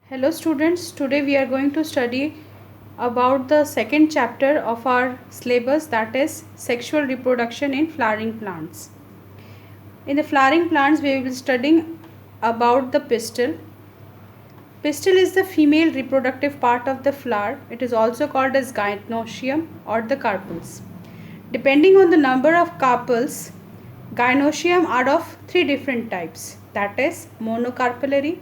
Hello students, today we are going to study about the second chapter of our syllabus, that is sexual reproduction in flowering plants. In the flowering plants we will be studying about the pistil. Pistil is the female reproductive part of the flower. It is also called as gynoecium or the carpels. Depending on the number of carpels, gynoecium are of three different types, that is monocarpellary,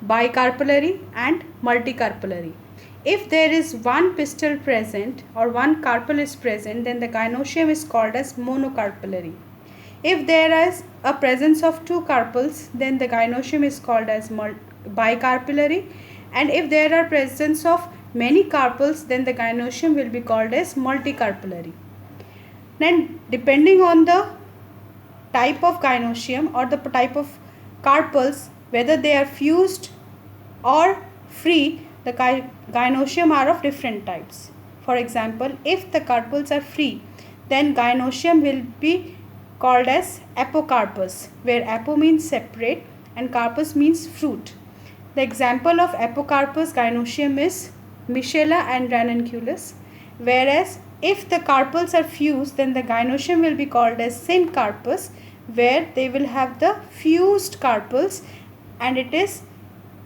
bicarpellary and multicarpellary. If there is one pistil present or one carpel is present, then the gynoecium is called as monocarpellary. If there is a presence of two carpels, then the gynoecium is called as bicarpellary, and if there are presence of many carpels, then the gynoecium will be called as multicarpellary. Then depending on the type of gynoecium or the type of carpels, whether they are fused or free, the gynoecium are of different types. For example, if the carpels are free, then gynoecium will be called as apocarpus, where apo means separate and carpus means fruit. The example of apocarpus gynoecium is Michela and ranunculus, whereas if the carpels are fused, then the gynoecium will be called as syncarpus, where they will have the fused carpels, and it is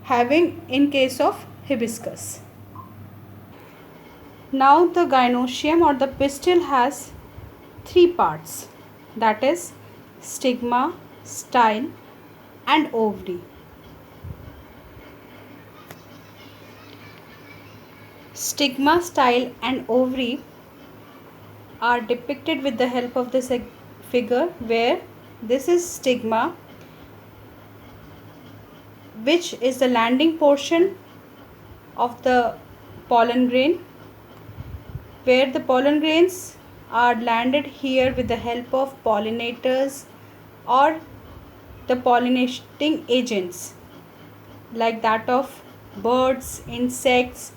having in case of hibiscus. Now the gynoecium or the pistil has three parts, that is stigma, style and ovary. Stigma, style and ovary are depicted with the help of this figure, where this is stigma, which is the landing portion of the pollen grain, where the pollen grains are landed here with the help of pollinators or the pollinating agents like that of birds, insects,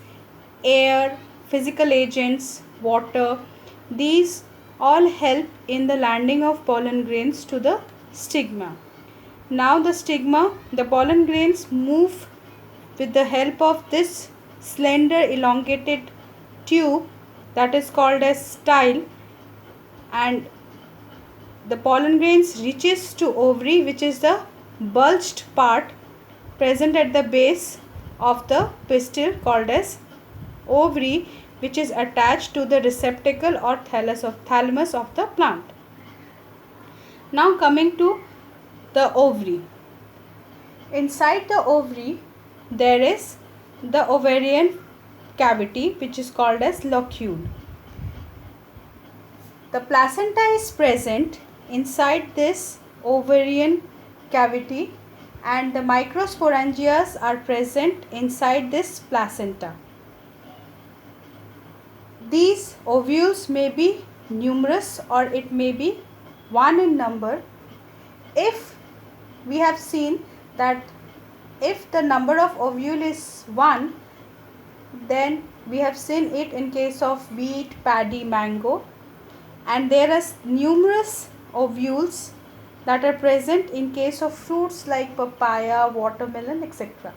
air, physical agents, water. These all help in the landing of pollen grains to the stigma. Now the pollen grains move with the help of this slender elongated tube that is called as style, and the pollen grains reaches to ovary, which is the bulged part present at the base of the pistil called as ovary, which is attached to the receptacle or thalamus of the plant. Now coming to the ovary. Inside the ovary there is the ovarian cavity, which is called as locule. The placenta is present inside this ovarian cavity, and the microsporangias are present inside this placenta. These ovules may be numerous or it may be one in number. If we have seen that if the number of ovule is 1, then we have seen it in case of wheat, paddy, mango, and there are numerous ovules that are present in case of fruits like papaya, watermelon, etc.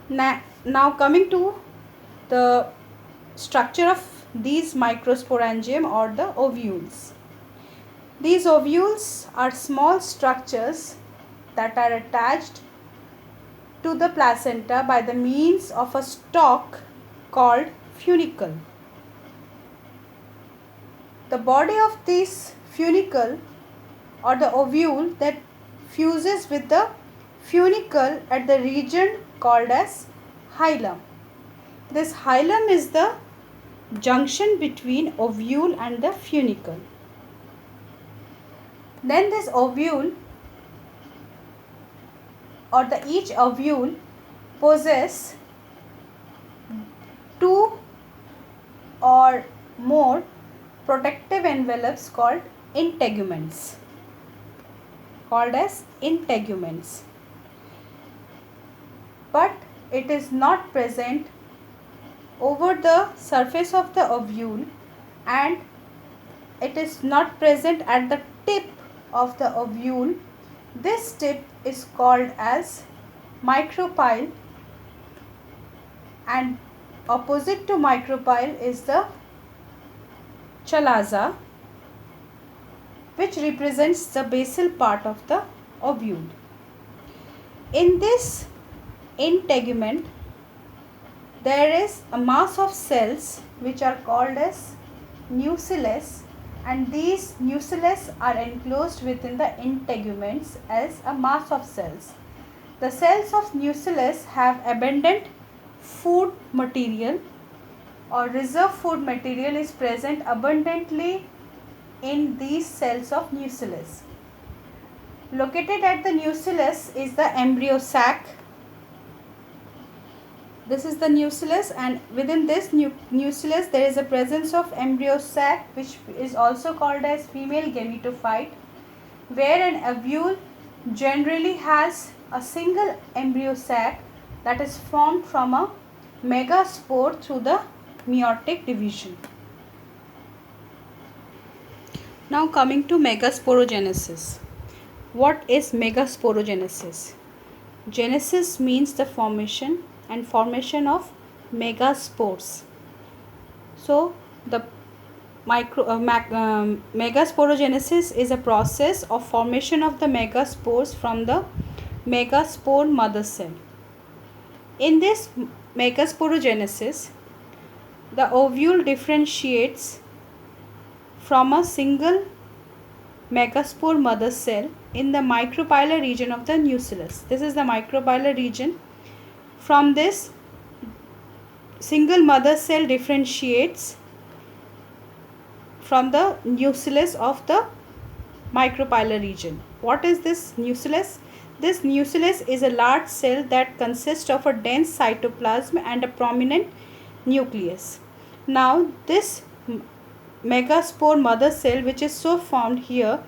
Now coming to the structure of these microsporangium or the ovules. These ovules are small structures that are attached to the placenta by the means of a stalk called funicle. The body of this funicle or the ovule that fuses with the funicle at the region called as hilum. This hilum is the junction between ovule and the funicle. Then this ovule or each ovule possess two or more protective envelopes called integuments, but it is not present over the surface of the ovule, and it is not present at the tip of the ovule. This tip is called as micropyle, and opposite to micropyle is the chalaza, which represents the basal part of the ovule. In this integument, there is a mass of cells which are called as nucellus, and these nucellus are enclosed within the integuments as a mass of cells. The cells of nucellus have abundant food material or reserve food material is present abundantly in these cells of nucellus. Located at the nucellus is the embryo sac. This is the nucellus, and within this nucellus there is a presence of embryo sac, which is also called as female gametophyte, where an ovule generally has a single embryo sac that is formed from a megaspore through the meiotic division. Now coming to megasporogenesis. What is megasporogenesis? Genesis means the formation of megaspores. So the megasporogenesis is a process of formation of the megaspores from the megaspore mother cell. In this megasporogenesis, the ovule differentiates from a single megaspore mother cell in the micropylar region of the nucellus. This is the micropylar region. From this, single mother cell differentiates from the nucellus of the micropylar region. What is this nucellus? This nucellus is a large cell that consists of a dense cytoplasm and a prominent nucleus. Now this megaspore mother cell, which is so formed here,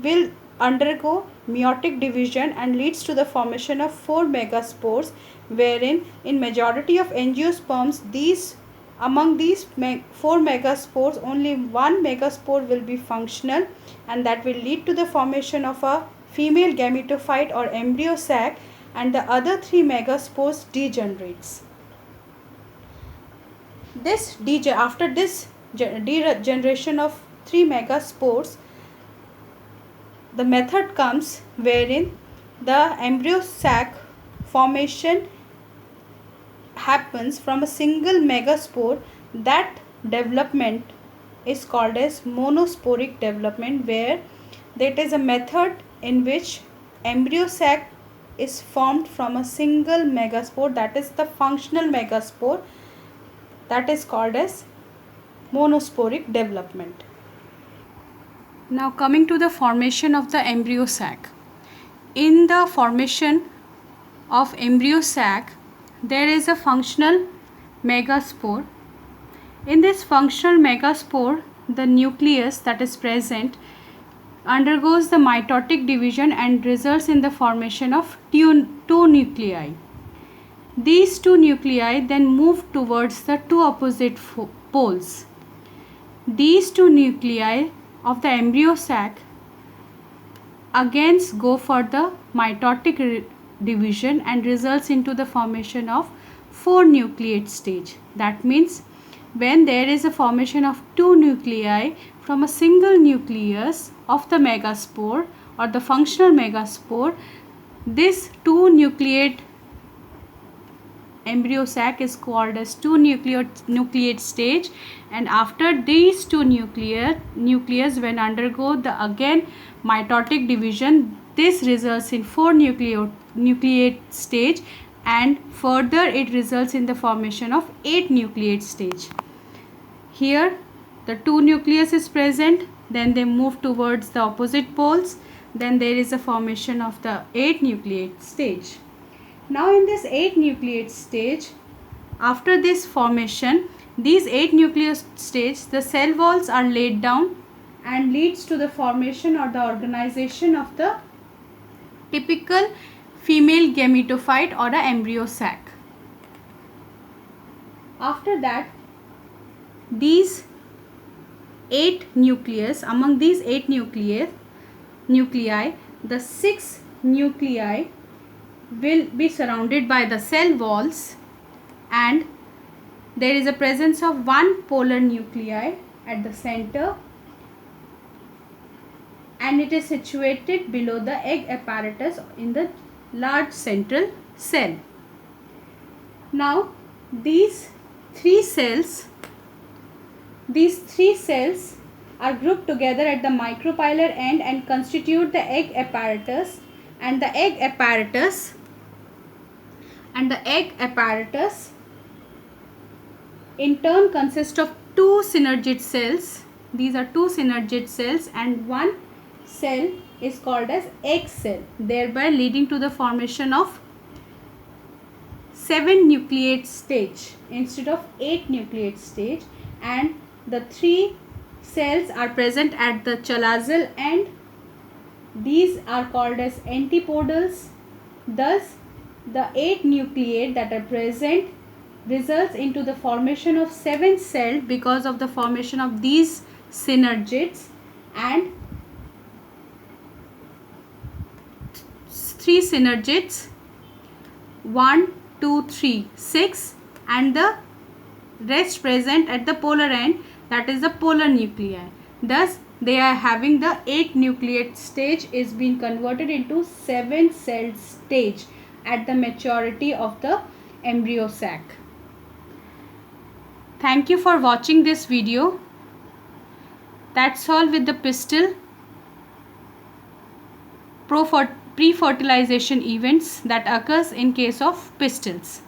will undergo meiotic division and leads to the formation of 4 megaspores, wherein in majority of angiosperms, among these 4 megaspores, only 1 megaspore will be functional, and that will lead to the formation of a female gametophyte or embryo sac, and the other 3 megaspores degenerates. After this degeneration of 3 megaspores, the method comes wherein the embryo sac formation happens from a single megaspore. That development is called as monosporic development, where that is a method in which embryo sac is formed from a single megaspore, that is the functional megaspore, that is called as monosporic development. Now coming to the formation of the embryo sac. In the formation of embryo sac, there is a functional megaspore. In this functional megaspore, the nucleus that is present undergoes the mitotic division and results in the formation of two nuclei. These two nuclei then move towards the two opposite poles. These two nuclei of the embryo sac again go for the mitotic division and results into the formation of 4 nucleate stage. That means when there is a formation of 2 nuclei from a single nucleus of the megaspore or the functional megaspore, this 2 nucleate embryo sac is called as 2 nucleate stage, and after these 2 nucleus when undergo the again mitotic division, this results in 4 nucleate stage, and further it results in the formation of 8 nucleate stage. Here the 2 nucleus is present, then they move towards the opposite poles, then there is a formation of the 8 nucleate stage. Now in this 8 nucleate stage, after this formation, these 8 nucleate stage, the cell walls are laid down and leads to the formation or the organization of the typical female gametophyte or a embryo sac. After that, these 8 nucleus, among these 8 nuclei, the 6 nuclei will be surrounded by the cell walls, and there is a presence of one polar nuclei at the center, and it is situated below the egg apparatus in the large central cell. Now these three cells are grouped together at the micropylar end and constitute the egg apparatus, and the egg apparatus in turn consists of two synergid cells. These are two synergid cells, and one cell is called as egg cell, thereby leading to the formation of 7 nucleate stage instead of 8 nucleate stage, and the 3 cells are present at the chalazal end. These are called as antipodals. Thus the 8 nucleate that are present results into the formation of 7 cells because of the formation of these synergids, and 3 synergids, 1, 2, 3, 6, and the rest present at the polar end, that is the polar nuclei. Thus they are having the 8 nucleate stage is being converted into 7 cell stage at the maturity of the embryo sac. Thank you for watching this video. That's all with the pistil pre-fertilization events that occurs in case of pistils.